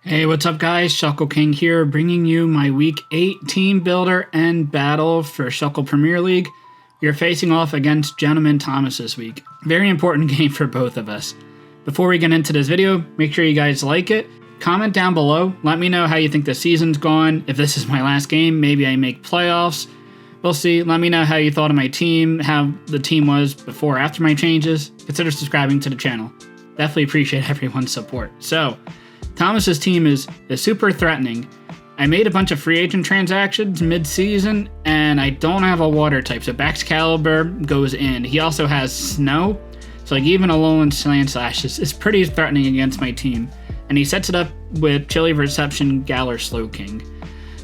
Hey, what's up guys? Shuckle King here, bringing you my Week 8 Team Builder and Battle for Shuckle Premier League. You're facing off against GentlemenThomas this week. Very important game for both of us. Before we get into this video, make sure you guys like it. Comment down below, let me know how you think the season's gone. If this is my last game, maybe I make playoffs. We'll see. Let me know how you thought of my team, how the team was before or after my changes. Consider subscribing to the channel. Definitely appreciate everyone's support. So, Thomas's team is super threatening. I made a bunch of free agent transactions mid-season, and I don't have a water type, so Baxcalibur goes in. He also has snow, so like even a Alolan Sandslash is pretty threatening against my team. And he sets it up with Chilly Reception, Galar Slowking.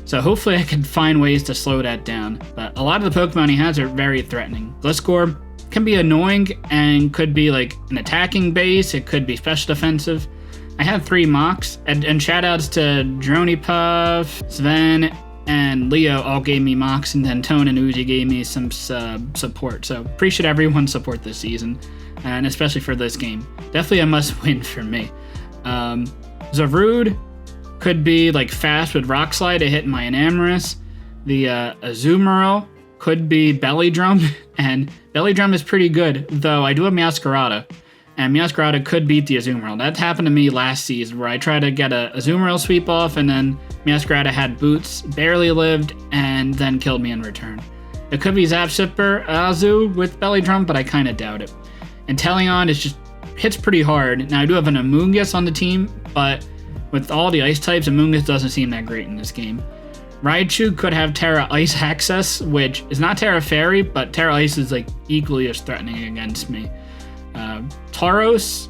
So hopefully I can find ways to slow that down. But a lot of the Pokemon he has are very threatening. Gliscor can be annoying and could be like an attacking base, it could be special defensive. I have 3 mocks, and shoutouts to Dronipuff, Sven, and Leo all gave me mocks, and then Tone and Uzi gave me some support. So appreciate everyone's support this season, and especially for this game. Definitely a must-win for me. Zarude could be like fast with Rock Slide to hit my Enamorus. The Azumarill could be Belly Drum, and Belly Drum is pretty good, though I do have Meowscarada. And Meowscarada could beat the Azumarill. That happened to me last season, where I tried to get a Azumarill sweep off, and then Meowscarada had boots, barely lived, and then killed me in return. It could be Zapshipper Azu with Belly Drum, but I kind of doubt it. And Teleon is just hits pretty hard. Now I do have an Amoonguss on the team, but with all the ice types, Amoonguss doesn't seem that great in this game. Raichu could have Terra Ice access, which is not Terra Fairy, but Terra Ice is like equally as threatening against me. Tauros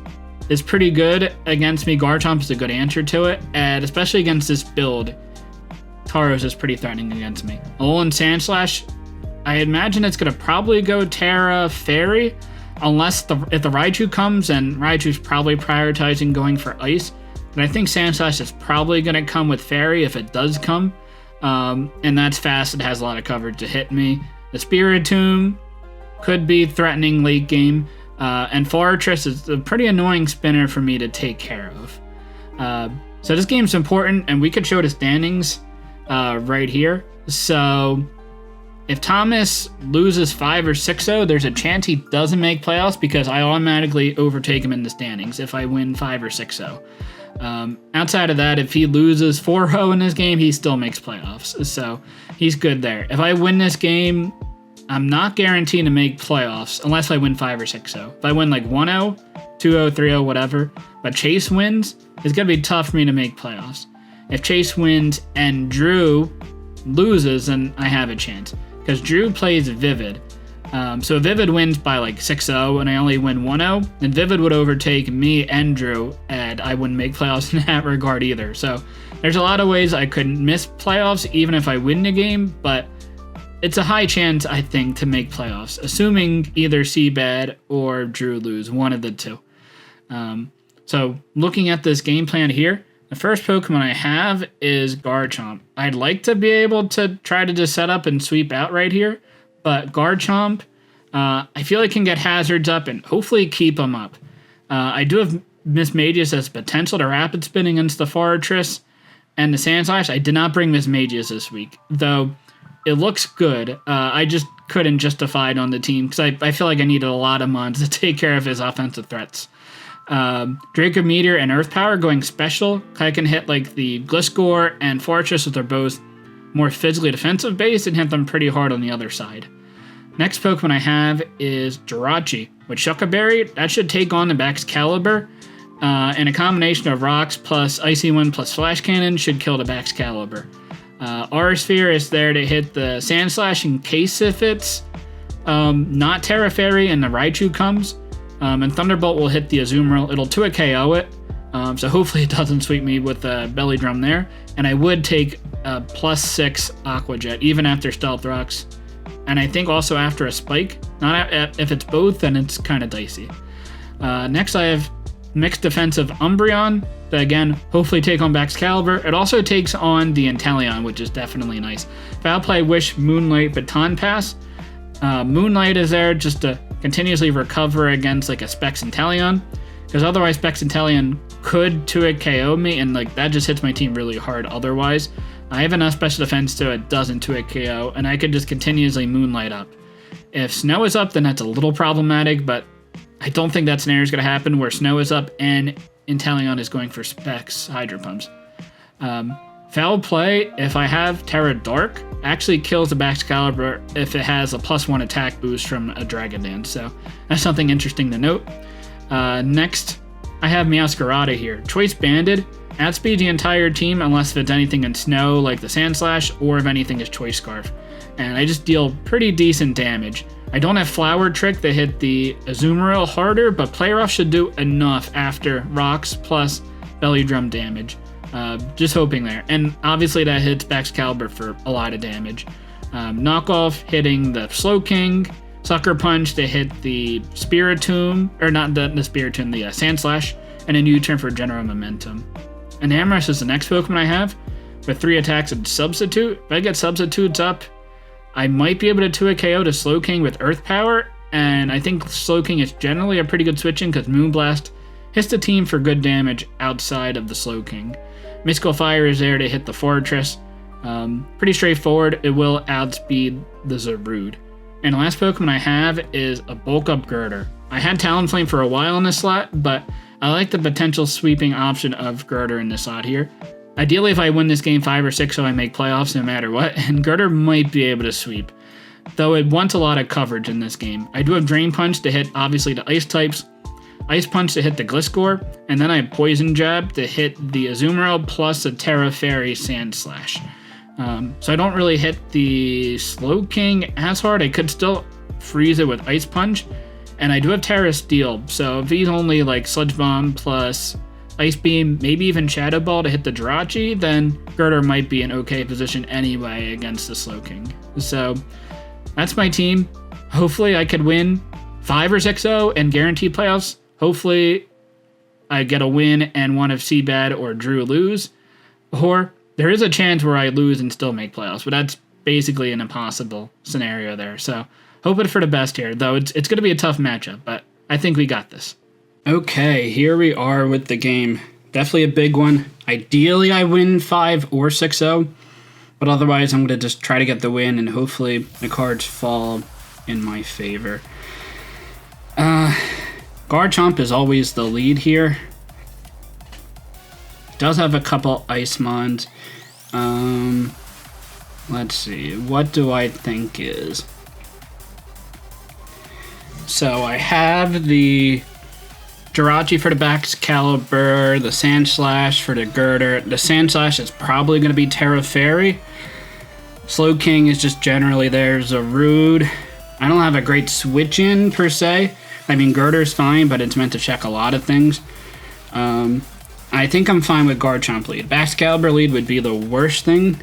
is pretty good against me. Garchomp is a good answer to it, and especially against this build, Tauros is pretty threatening against me. Alolan Sandslash, I imagine it's going to probably go Terra Fairy, unless if the Raichu comes, and Raichu's probably prioritizing going for Ice. But I think Sandslash is probably going to come with Fairy if it does come, and that's fast. It has a lot of coverage to hit me. The Spiritomb could be threatening late game. And Fortress is a pretty annoying spinner for me to take care of. So this game's important, and we could show the standings right here. So if Thomas loses 5 or 6-0, there's a chance he doesn't make playoffs because I automatically overtake him in the standings if I win 5 or 6-0. Outside of that, if he loses 4-0 in this game, he still makes playoffs. So he's good there. If I win this game, I'm not guaranteed to make playoffs unless I win 5 or 6-0. If I win like 1-0, 2-0, 3-0, whatever, but Chase wins, it's going to be tough for me to make playoffs. If Chase wins and Drew loses, then I have a chance. Because Drew plays Vivid. So if Vivid wins by like 6-0 and I only win 1-0, then Vivid would overtake me and Drew, and I wouldn't make playoffs in that regard either. So there's a lot of ways I could miss playoffs even if I win the game, but it's a high chance, I think, to make playoffs, assuming either Seabad or Drew lose, one of the two. So looking at this game plan here, the first Pokemon I have is Garchomp. I'd like to be able to try to just set up and sweep out right here, but Garchomp, I feel like can get hazards up and hopefully keep them up. I do have Mismagius as potential to rapid spin against the Fortress and the Sandslash. I did not bring Mismagius this week, though it looks good. I just couldn't justify it on the team because I feel like I needed a lot of mons to take care of his offensive threats. Draco Meteor and Earth Power going special. I can hit like the Gliscor and Fortress, which are both more physically defensive based, and hit them pretty hard on the other side. Next Pokemon I have is Jirachi with Shuckle Berry. That should take on the Baxcalibur. And a combination of rocks plus Icy Wind plus Flash Cannon should kill the Baxcalibur. Aura Sphere is there to hit the Sandslash in case if it's not Terra Fairy and the Raichu comes. And Thunderbolt will hit the Azumarill. It'll 2 KO it, so hopefully it doesn't sweep me with a Belly Drum there. And I would take a +6 Aqua Jet, even after Stealth Rocks. And I think also after a Spike. If it's both, then it's kind of dicey. Next I have Mixed Defensive Umbreon. That again, hopefully take on Baxcalibur. It also takes on the Inteleon, which is definitely nice. Foul Play, Wish, Moonlight, Baton Pass. Moonlight is there just to continuously recover against like a Specs Inteleon. because otherwise Baxcalibur could 2-hit KO me, and like that just hits my team really hard otherwise. I have enough special defense so it doesn't 2-hit KO, and I could just continuously Moonlight up. If Snow is up, then that's a little problematic, but I don't think that scenario is going to happen where Snow is up and Inteleon is going for Specs Hydro Pumps. Foul play, if I have Terra Dark, actually kills the Baxcalibur if it has a +1 attack boost from a Dragon Dance, so that's something interesting to note. Next, I have Meowscarada here. Choice Banded, outspeed the entire team unless if it's anything in Snow like the Sand Slash, or if anything is Choice Scarf. And I just deal pretty decent damage. I don't have Flower Trick to hit the Azumarill harder, but Player Off should do enough after Rocks plus Belly Drum damage. Just hoping there. And obviously that hits Baxcalibur for a lot of damage. Knockoff hitting the Slowking, Sucker Punch to hit the Spiritomb, or not the Spiritomb, the Sand Slash, and a U-turn for General Momentum. And Amorous is the next Pokemon I have, with 3 attacks and Substitute. If I get Substitutes up, I might be able to 2-hit KO to Slowking with Earth Power, and I think Slowking is generally a pretty good switching because Moonblast hits the team for good damage outside of the Slowking. Mystical Fire is there to hit the Fortress. Pretty straightforward. It will outspeed the Zarude. And the last Pokemon I have is a Bulk Up Girder. I had Talonflame for a while in this slot, but I like the potential sweeping option of Girder in this slot here. Ideally, if I win this game 5 or 6, so I make playoffs no matter what, and Girder might be able to sweep. Though it wants a lot of coverage in this game. I do have Drain Punch to hit, obviously, the Ice types, Ice Punch to hit the Gliscor, and then I have Poison Jab to hit the Azumarill plus a Terra Fairy Sand Slash. So I don't really hit the Slowking as hard. I could still freeze it with Ice Punch, and I do have Terra Steel, so if he's only like Sludge Bomb plus Ice Beam, maybe even Shadow Ball to hit the Jirachi, then Girder might be in okay position anyway against the Slowking. So that's my team. Hopefully I could win 5 or 6-0 and guarantee playoffs. Hopefully I get a win and one of Seabad or Drew lose. Or there is a chance where I lose and still make playoffs, but that's basically an impossible scenario there. So hoping for the best here, though it's going to be a tough matchup, but I think we got this. Okay, here we are with the game. Definitely a big one. Ideally, I win 5 or 6-0, but otherwise, I'm going to just try to get the win, and hopefully the cards fall in my favor. Garchomp is always the lead here. Does have a couple Ice Mons. Let's see. What do I think is? So I have the Jirachi for the Baxcalibur, the Sand Slash for the Girder. The Sand Slash is probably going to be Terra Fairy. Slowking is just generally there. Zarude. I don't have a great switch in per se. I mean, Girder's fine, but it's meant to check a lot of things. I think I'm fine with Garchomp lead. Baxcalibur lead would be the worst thing.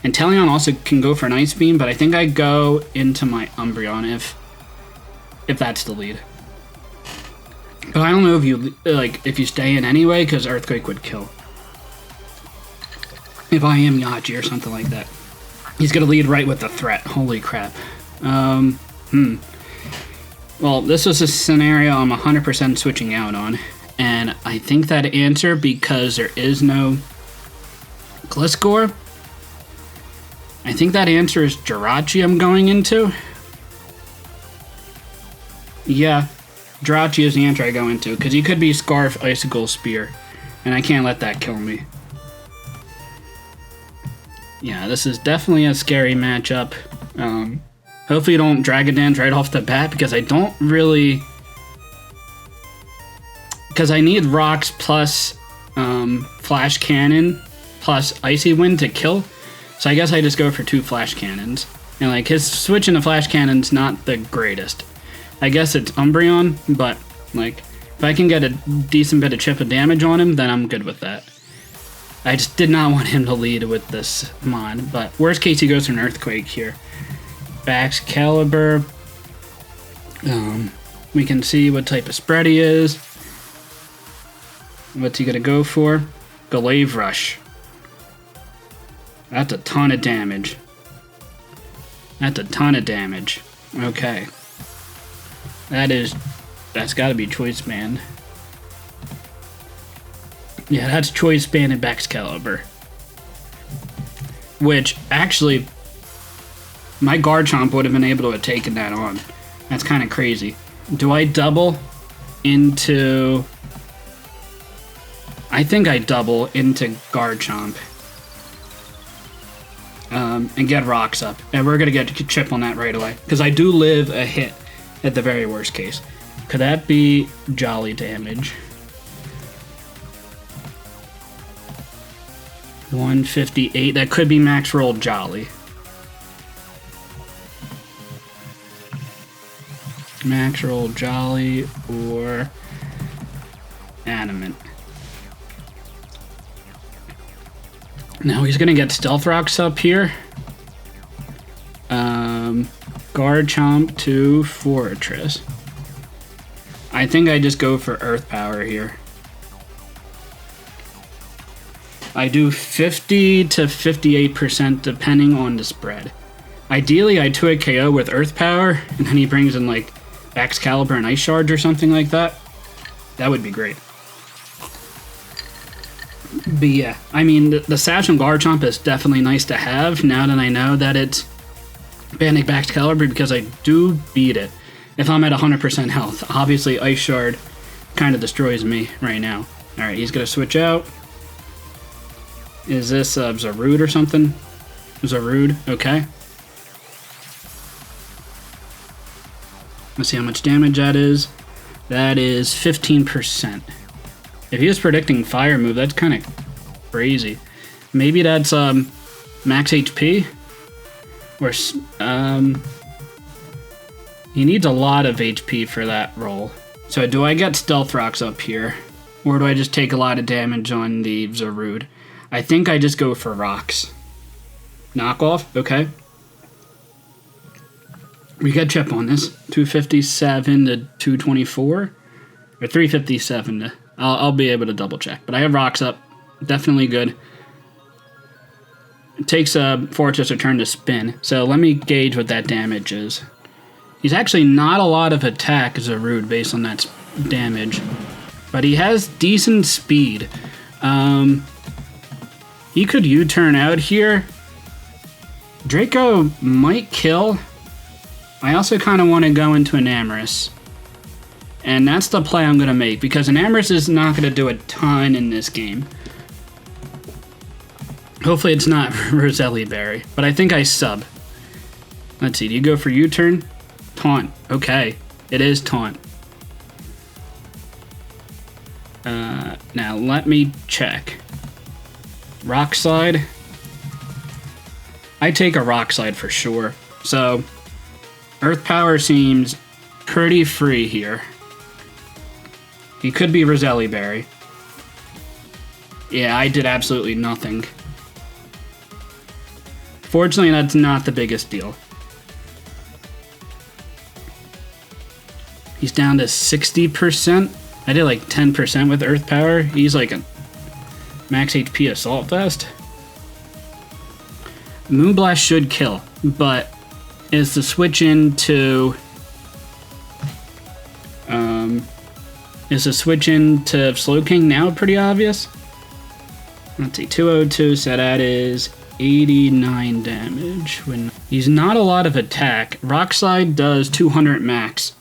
And Inteleon also can go for an Ice Beam, but I think I go into my Umbreon if that's the lead. But I don't know if you stay in anyway, because Earthquake would kill. If I am Yachi or something like that. He's going to lead right with the threat. Holy crap. Well, this was a scenario I'm 100% switching out on. And I think that answer, because there is no Gliscor, I think that answer is Jirachi I'm going into. Yeah, Jirachi is the answer I go into, because he could be Scarf, Icicle, Spear, and I can't let that kill me. Yeah, this is definitely a scary matchup. Hopefully you don't Dragon Dance right off the bat, because I don't really... Because I need Rocks plus Flash Cannon plus Icy Wind to kill, so I guess I just go for 2 Flash Cannons. And like, his switch into Flash Cannon's not the greatest. I guess it's Umbreon, but like, if I can get a decent bit of chip of damage on him, then I'm good with that. I just did not want him to lead with this mod, but worst case he goes for an Earthquake here. Baxcalibur. We can see what type of spread he is. What's he gonna go for? Glaive Rush. That's a ton of damage. That's a ton of damage. Okay. That's gotta be Choice Band. Yeah, that's choice banded Baxcalibur. Which, actually, my Garchomp would have been able to have taken that on. That's kind of crazy. Do I double into... I think I double into Garchomp. And get rocks up. And we're going to get a chip on that right away. Because I do live a hit at the very worst case. Could that be Jolly damage? 158. That could be max roll Jolly. Max roll Jolly or Adamant. Now he's gonna get Stealth Rocks up here. Garchomp to Fortress. I think I just go for Earth Power here. I do 50 to 58% depending on the spread. Ideally, I 2-hit KO with Earth Power, and then he brings in like Baxcalibur and Ice Charge or something like that. That would be great. But yeah, I mean, the Sash and Garchomp is definitely nice to have now that I know that it's banning Baxcalibur, because I do beat it if I'm at 100% health. Obviously, Ice Shard kind of destroys me right now. Alright, he's going to switch out. Is this Zarude or something? Zarude, okay. Let's see how much damage that is. That is 15%. If he was predicting Fire move, that's kind of crazy. Maybe that's max HP? Or he needs a lot of HP for that roll. So do I get Stealth Rocks up here? Or do I just take a lot of damage on the Zarude? I think I just go for Rocks. Knockoff, okay. We got chip on this. 257 to 224. Or 357 to... I'll be able to double check. But I have Rocks up. Definitely good. It takes a Fortress a turn to spin. So let me gauge what that damage is. He's actually not a lot of attack, Zarude, based on that damage. But he has decent speed. He could U-turn out here. Draco might kill. I also kind of want to go into Enamorus. And that's the play I'm going to make, because Enamorus is not going to do a ton in this game. Hopefully it's not Roselli Berry, but I think I sub. Let's see, do you go for U-turn? Taunt, okay. It is Taunt. Now let me check. Rock Slide. I take a Rock Slide for sure. So, Earth Power seems pretty free here. He could be Roselli Berry. Yeah, I did absolutely nothing. Fortunately, that's not the biggest deal. He's down to 60%. I did like 10% with Earth Power. He's like a max HP Assault Vest. Moonblast should kill, but is the switch into... is the switch into Slowking now pretty obvious? Let's see, 202, so that is 89 damage. When he's not a lot of attack. Rock Slide does 200 max.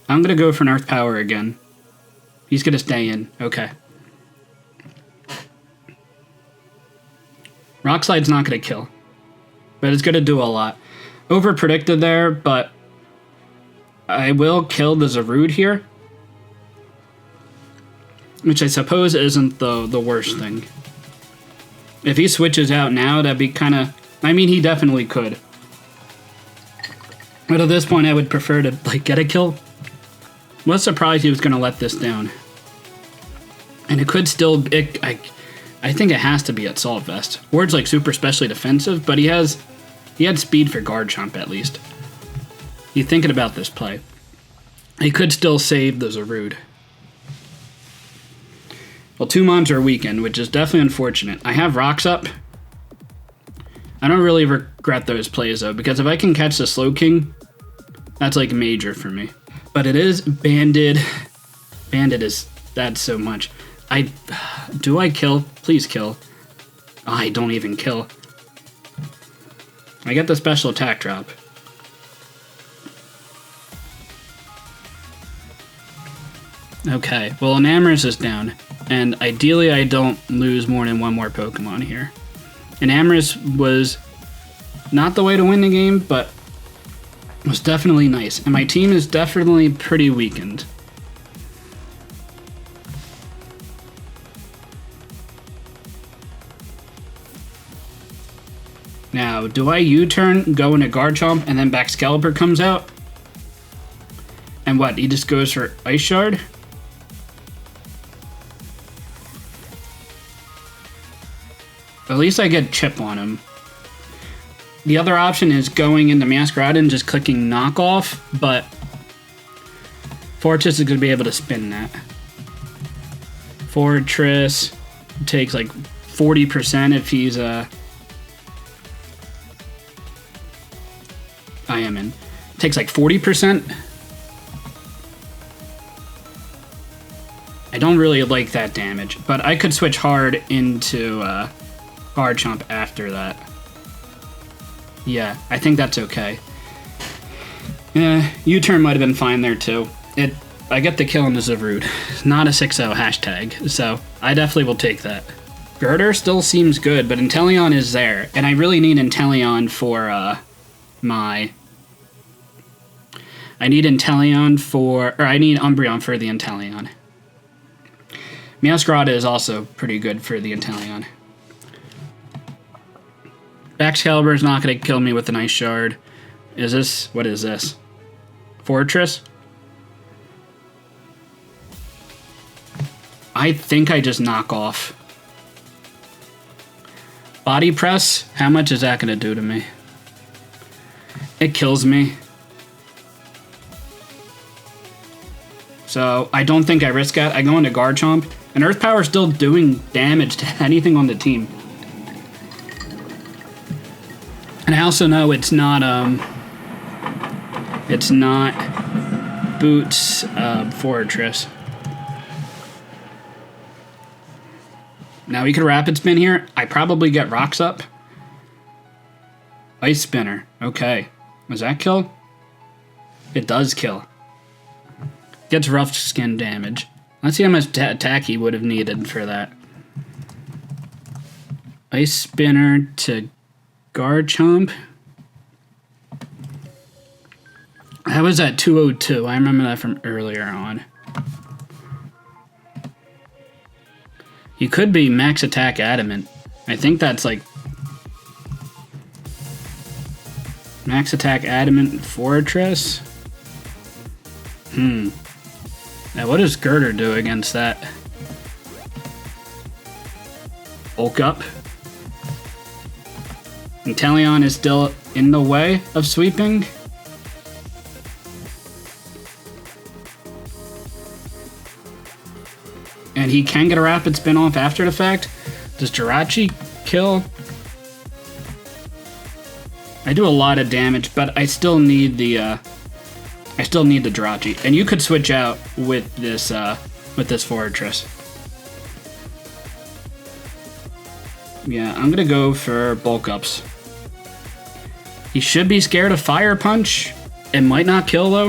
I'm gonna go for an Earth Power again. He's gonna stay in, okay. Rock Slide's not gonna kill, but it's gonna do a lot. Over predicted there, but I will kill the Zarude here, which I suppose isn't the worst thing. If he switches out now, that'd be kind of... I mean, he definitely could. But at this point, I would prefer to like get a kill. Was surprised he was going to let this down. And it could still... I think it has to be at Assault Vest. Ward's like super specially defensive, but he had speed for Garchomp at least. He's thinking about this play. He could still save the Zarude. Well, 2 mons are weakened, which is definitely unfortunate. I have Rocks up. I don't really regret those plays, though, because if I can catch the Slowking, that's, like, major for me. But it is Banded. Banded is... That's so much. Do I kill? Please kill. Oh, I don't even kill. I get the special attack drop. Okay, well, Enamorus is down, and ideally I don't lose more than one more Pokemon here. Enamorus was not the way to win the game, but was definitely nice, and my team is definitely pretty weakened. Now, do I U-turn, go into Garchomp, and then Baxcalibur comes out? And what, he just goes for Ice Shard? At least I get Chip on him. The other option is going into Masquerade and just clicking Knockoff, but Fortress is going to be able to spin that. Fortress takes like 40% if he's takes like 40%. I don't really like that damage, but I could switch hard into Garchomp after that. Yeah, I think that's okay. U-turn might have been fine there too. I get the kill on the Zarude. Not a 6-0 hashtag, so I definitely will take that. Girder still seems good, but Inteleon is there, and I really need Inteleon for I need Umbreon for the Inteleon. Masquerade is also pretty good for the Inteleon. Baxcalibur is not going to kill me with an Ice Shard. What is this? Fortress? I think I just knock off. Body Press? How much is that going to do to me? It kills me. So I don't think I risk that. I go into Garchomp, and Earth Power is still doing damage to anything on the team. And I also know it's not Boots Fortress. Now we could Rapid Spin here. I probably get Rocks up. Ice Spinner. Okay. Does that kill? It does kill. Gets rough skin damage. Let's see how much attack he would have needed for that. Ice Spinner to Garchomp. That was at 202. I remember that from earlier on. He could be max attack adamant. I think that's like max attack adamant Fortress. Now what does Girder do against that? Bulk up. Inteleon is still in the way of sweeping. And he can get a Rapid Spin off after the fact. Does Jirachi kill? I do a lot of damage, but I still need the Jirachi. And you could switch out with this Fortress. Yeah, I'm gonna go for bulk ups. He should be scared of Fire Punch. It might not kill though.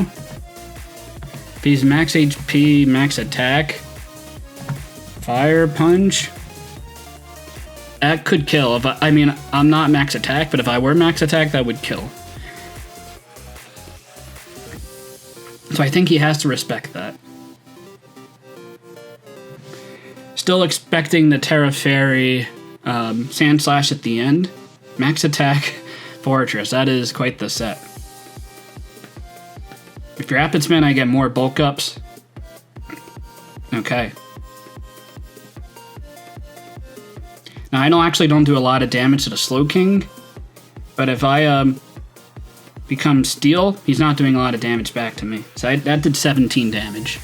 If he's max HP, max attack. Fire Punch. That could kill. I'm not max attack, but if I were max attack, that would kill. So I think he has to respect that. Still expecting the Terra Fairy Sand Slash at the end. Max attack Fortress. That is quite the set. If you're Rapid Spin, I get more bulk ups. Okay. Now I don't do a lot of damage to the Slowking, but if I become Steel, he's not doing a lot of damage back to me. So that did 17 damage.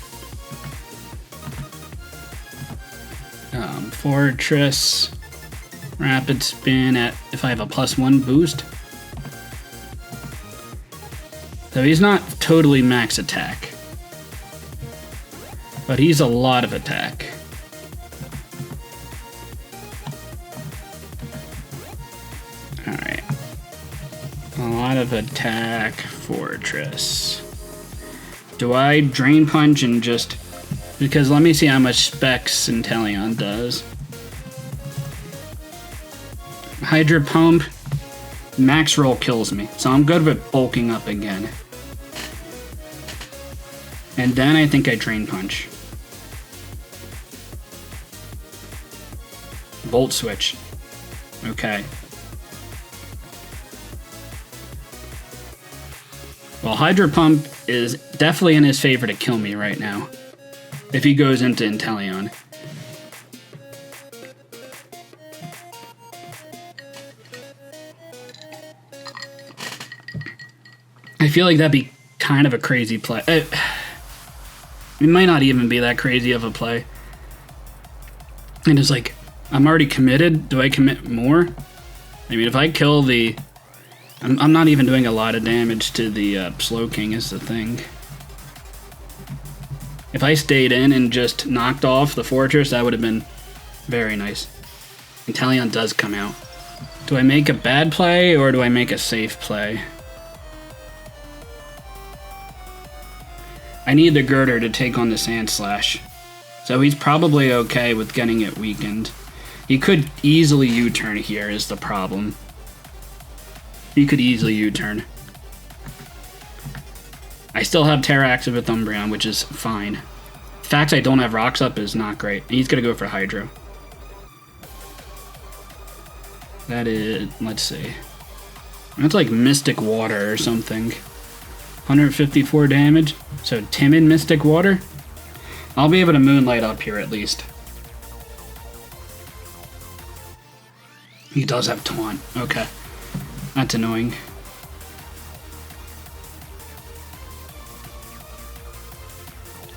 Fortress, Rapid Spin at if I have a +1 boost. So he's not totally max attack, but he's a lot of attack. Alright. A lot of attack, fortress. Do I drain punch and just... Because let me see how much specs Inteleon does. Hydra Pump, max roll kills me, so I'm good with bulking up again. And then I think I drain punch. Volt switch. Okay. Well, Hydra Pump is definitely in his favor to kill me right now. If he goes into Inteleon. I feel like that'd be kind of a crazy play. It might not even be that crazy of a play. And it's like, I'm already committed. Do I commit more? I mean, if I kill the... I'm not even doing a lot of damage to the Slow King is the thing. If I stayed in and just knocked off the fortress, that would have been very nice. Inteleon does come out. Do I make a bad play or do I make a safe play? I need the Girder to take on the Sand Slash. So he's probably okay with getting it weakened. He could easily U-turn here is the problem. He could easily U-turn. I still have Terraxid with Umbreon, which is fine. The fact I don't have Rocks up is not great. He's gonna go for Hydro. That is, let's see. That's like Mystic Water or something. 154 damage. So Timid Mystic Water. I'll be able to Moonlight up here at least. He does have Taunt. Okay. That's annoying.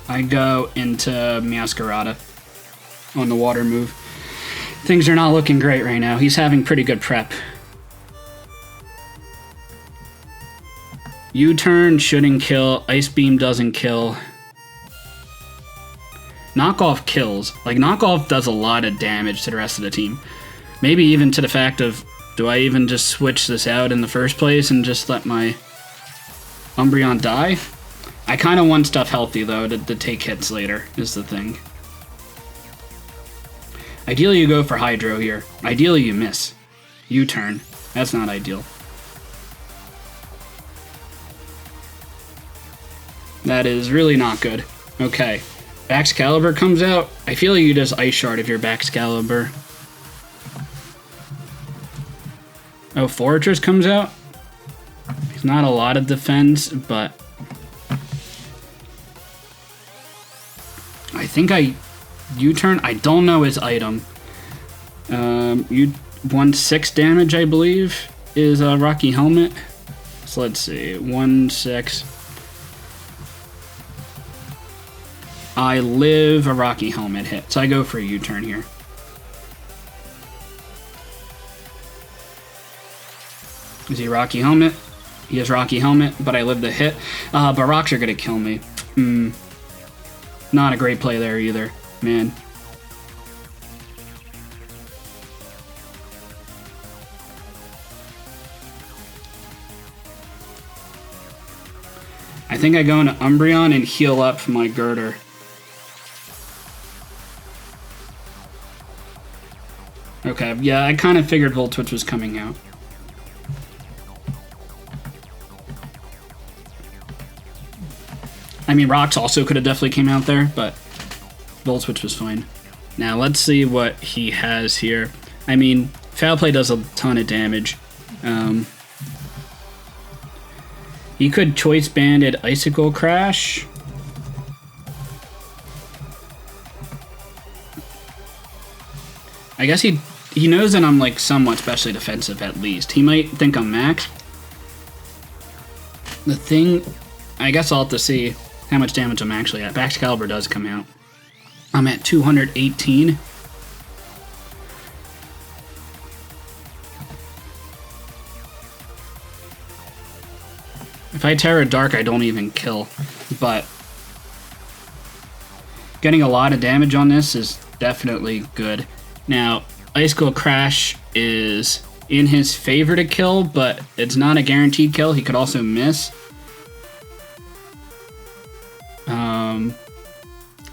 I go into Meowscarada on the water move. Things are not looking great right now. He's having pretty good prep. U-turn shouldn't kill. Ice Beam doesn't kill. Knockoff kills. Like, Knockoff does a lot of damage to the rest of the team. Maybe even to the fact of, do I even just switch this out in the first place and just let my Umbreon die? I kind of want stuff healthy, though, to take hits later, is the thing. Ideally, you go for Hydro here. Ideally, you miss. U-turn. That's not ideal. That is really not good. Okay. Baxcalibur comes out. I feel like you just Ice Shard if you're Baxcalibur. Oh, Fortress comes out. It's not a lot of defense, but... I think I U-turn. I don't know his item. You 1/6 damage, I believe, is a Rocky Helmet. So let's see, 1/6. I live a Rocky Helmet hit, so I go for a U-turn here. Is he Rocky Helmet? He is Rocky Helmet, but I live the hit. But rocks are gonna kill me. Not a great play there either, man. I think I go into Umbreon and heal up my Girder. Okay, yeah, I kind of figured Volt Switch was coming out. I mean, Rocks also could have definitely came out there, but Volt Switch was fine. Now, let's see what he has here. I mean, Foul Play does a ton of damage. He could Choice Banded Icicle Crash. I guess he knows that I'm, like, somewhat specially defensive, at least. He might think I'm max. The thing... I guess I'll have to see how much damage I'm actually at. Baxcalibur does come out. I'm at 218. If I Terra Dark, I don't even kill. But getting a lot of damage on this is definitely good. Now, Icicle Crash is in his favor to kill, but it's not a guaranteed kill. He could also miss.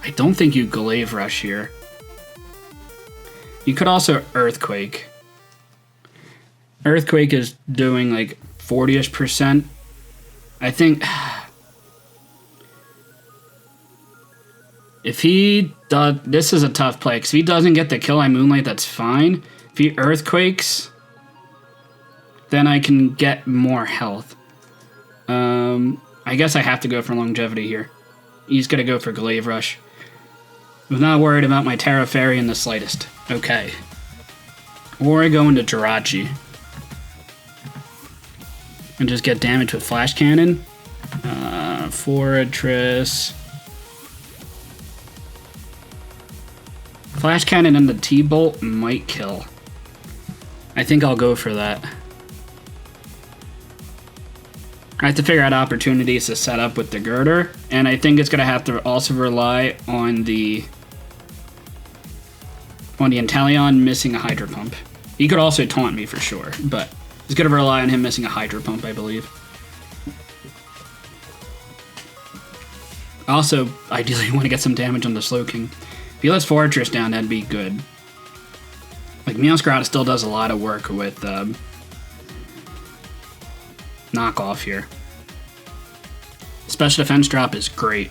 I don't think you Glaive Rush here. You could also Earthquake. Earthquake is doing like 40-ish%. I think if he does, this is a tough play, because if he doesn't get the kill I Moonlight, that's fine. If he Earthquakes, then I can get more health. I guess I have to go for longevity here. He's gonna go for Glaive Rush. I'm not worried about my Terra Fairy in the slightest. Okay. Or I go into Jirachi and just get damage with Flash Cannon. Fortress. Flash Cannon and the T-Bolt might kill. I think I'll go for that. I have to figure out opportunities to set up with the Girder, and I think it's going to have to also rely on the Inteleon missing a Hydro Pump. He could also taunt me for sure, but it's going to rely on him missing a Hydro Pump, I believe. Also, ideally, want to get some damage on the Slowking. If he lets Fortress down, that'd be good. Like, Meowscarada still does a lot of work with knockoff here. Special defense drop is great.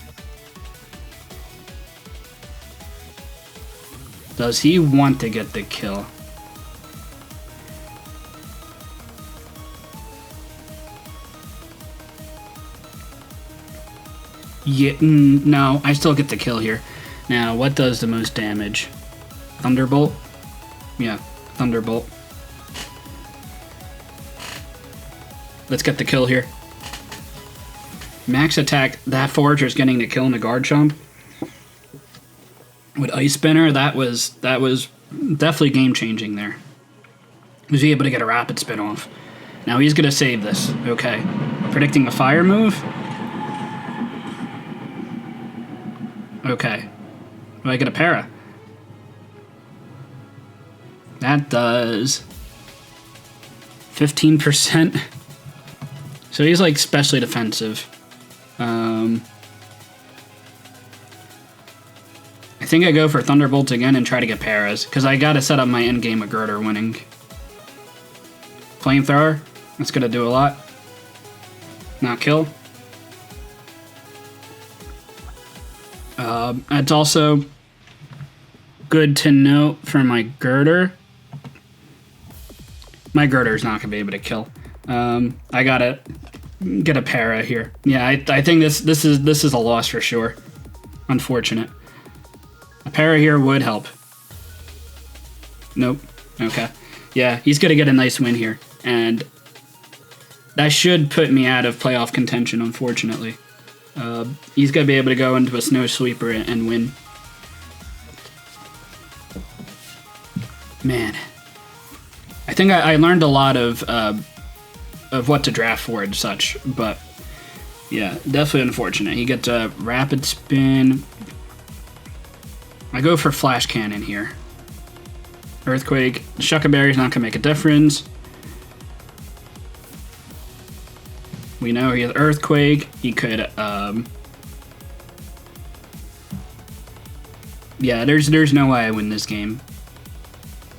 Does he want to get the kill? Yeah, no, I still get the kill here. Now, what does the most damage? Thunderbolt? Yeah, Thunderbolt. Let's get the kill here. Max attack, that Fortress getting the kill in the Garchomp. With Ice Spinner, that was definitely game-changing there. He was able to get a Rapid Spin off. Now he's going to save this. Okay. Predicting a Fire move. Okay. Do I get a Para? That does 15%. So he's like specially defensive. I think I go for Thunderbolt again and try to get Paras, because I gotta set up my endgame of Girder winning. Flamethrower, that's gonna do a lot. Not kill. It's also good to note for my Girder. My Girder is not gonna be able to kill. I gotta get a Para here. Yeah, I think this is a loss for sure. Unfortunate. A Para here would help. Nope. Okay. Yeah, he's gonna get a nice win here, and that should put me out of playoff contention, unfortunately. He's gonna be able to go into a Snow Sweeper and win. Man. I think I learned a lot of what to draft for and such, but yeah, definitely unfortunate. He gets a Rapid Spin. I go for Flash Cannon here. Earthquake. Shuckleberry's not gonna make a difference. We know he has Earthquake. He could, yeah, there's no way I win this game.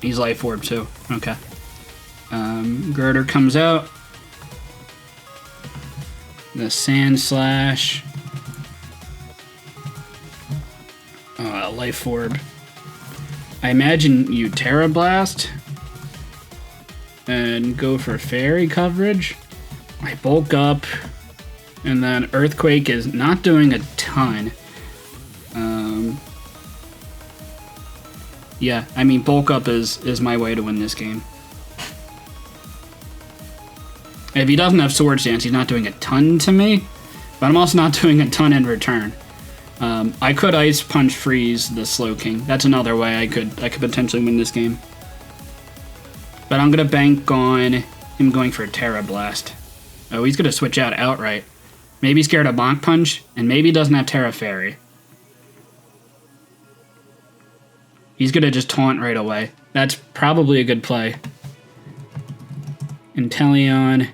He's Life Orb too. Okay. Girder comes out. The Sand Slash. Life Orb. I imagine you Terra Blast and go for Fairy coverage. I bulk up, and then Earthquake is not doing a ton. Yeah, I mean, bulk up is my way to win this game. If he doesn't have Sword Stance, he's not doing a ton to me, but I'm also not doing a ton in return. I could Ice Punch Freeze the Slowking. That's another way I could potentially win this game. But I'm gonna bank on him going for a Terra Blast. Oh, he's gonna switch out outright. Maybe he's scared of Mach Punch, and maybe he doesn't have Terra Fairy. He's gonna just taunt right away. That's probably a good play. Inteleon.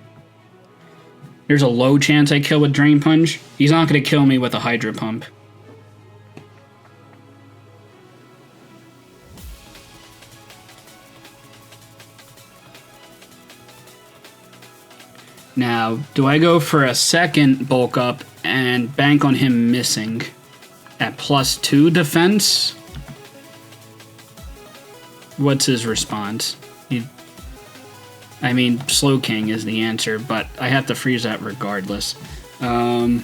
There's a low chance I kill with Drain Punch. He's not going to kill me with a Hydro Pump. Now, do I go for a second bulk up and bank on him missing at +2 defense? What's his response? I mean, Slow King is the answer, but I have to freeze that regardless. I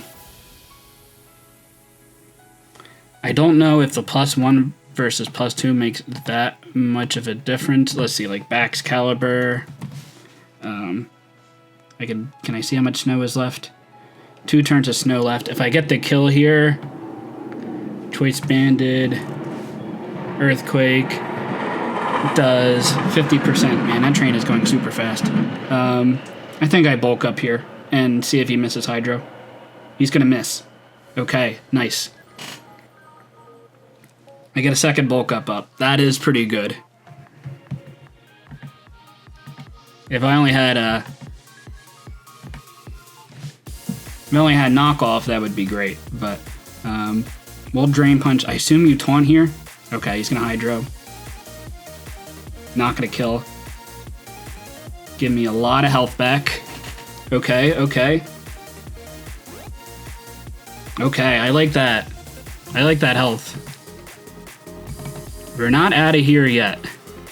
don't know if the +1 versus +2 makes that much of a difference. Let's see, like Baxcalibur. Can I see how much snow is left? 2 turns of snow left. If I get the kill here, Choice Banded, Earthquake does 50%. Man, that train is going super fast. I think I bulk up here and see if he misses Hydro. He's gonna miss. Okay, nice. I get a second bulk up. That is pretty good. If I only had knockoff, that would be great. But we'll Drain Punch. I assume you taunt here. Okay, he's gonna Hydro. Not gonna kill. Give me a lot of health back. Okay. Okay, I like that. I like that health. We're not out of here yet.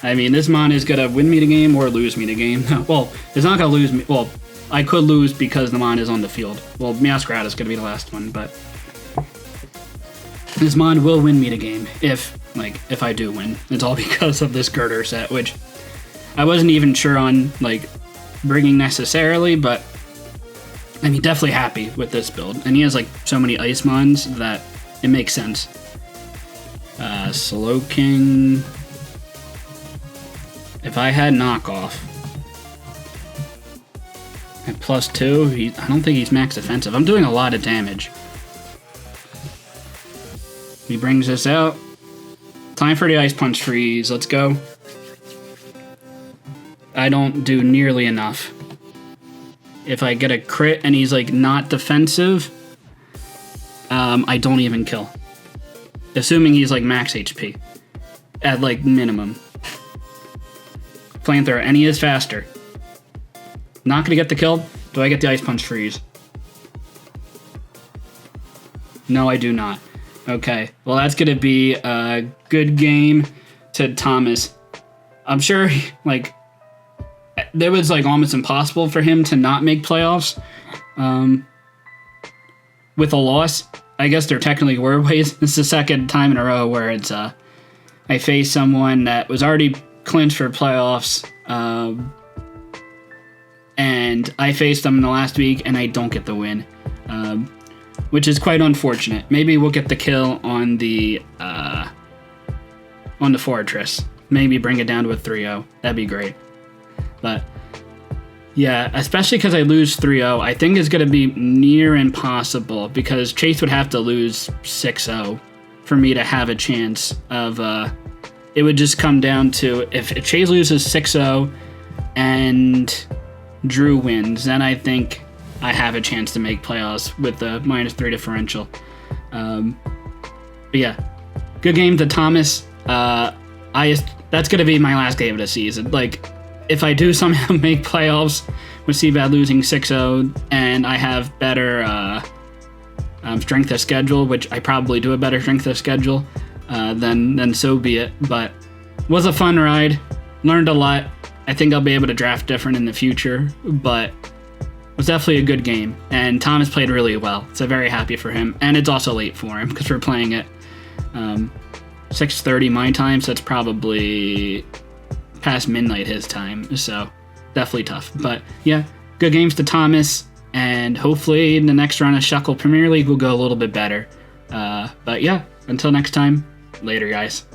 I mean, this mon is gonna win me the game or lose me the game. Well, it's not gonna lose me. Well, I could lose because the mon is on the field. Well, Meowscarada is gonna be the last one, but this mon will win me the game if I do win. It's all because of this girder set, which I wasn't even sure on bringing necessarily, but I mean, definitely happy with this build. And he has so many ice mons that it makes sense. Slow King. If I had knockoff at +2, I don't think he's max defensive. I'm doing a lot of damage. He brings this out. Time for the Ice Punch freeze. Let's go. I don't do nearly enough. If I get a crit and he's not defensive, I don't even kill. Assuming he's max HP at minimum. Flamethrower, and he is faster. Not gonna get the kill. Do I get the Ice Punch freeze? No, I do not. Okay, well that's gonna be a good game to Thomas. I'm sure there was almost impossible for him to not make playoffs with a loss. I guess there technically were ways. This is the second time in a row where it's I faced someone that was already clinched for playoffs, and I faced them in the last week and I don't get the win, which is quite unfortunate. Maybe we'll get the kill on the Fortress. Maybe bring it down to a 3-0. That'd be great. But yeah, especially because I lose 3-0, I think it's going to be near impossible because Chase would have to lose 6-0 for me to have a chance of... it would just come down to if Chase loses 6-0 and Drew wins, then I think I have a chance to make playoffs with the -3 differential. But yeah, good game to Thomas. That's going to be my last game of the season. If I do somehow make playoffs with CBAD losing 6-0 and I have better strength of schedule, which I probably do a better strength of schedule, then so be it. But it was a fun ride. Learned a lot. I think I'll be able to draft different in the future, but it was definitely a good game. And Thomas played really well, so very happy for him. And it's also late for him because we're playing at 6:30 my time, so it's probably past midnight his time, so definitely tough. But yeah, good games to Thomas, and hopefully in the next run of Shuckle Premier League will go a little bit better. But yeah, until next time, later guys.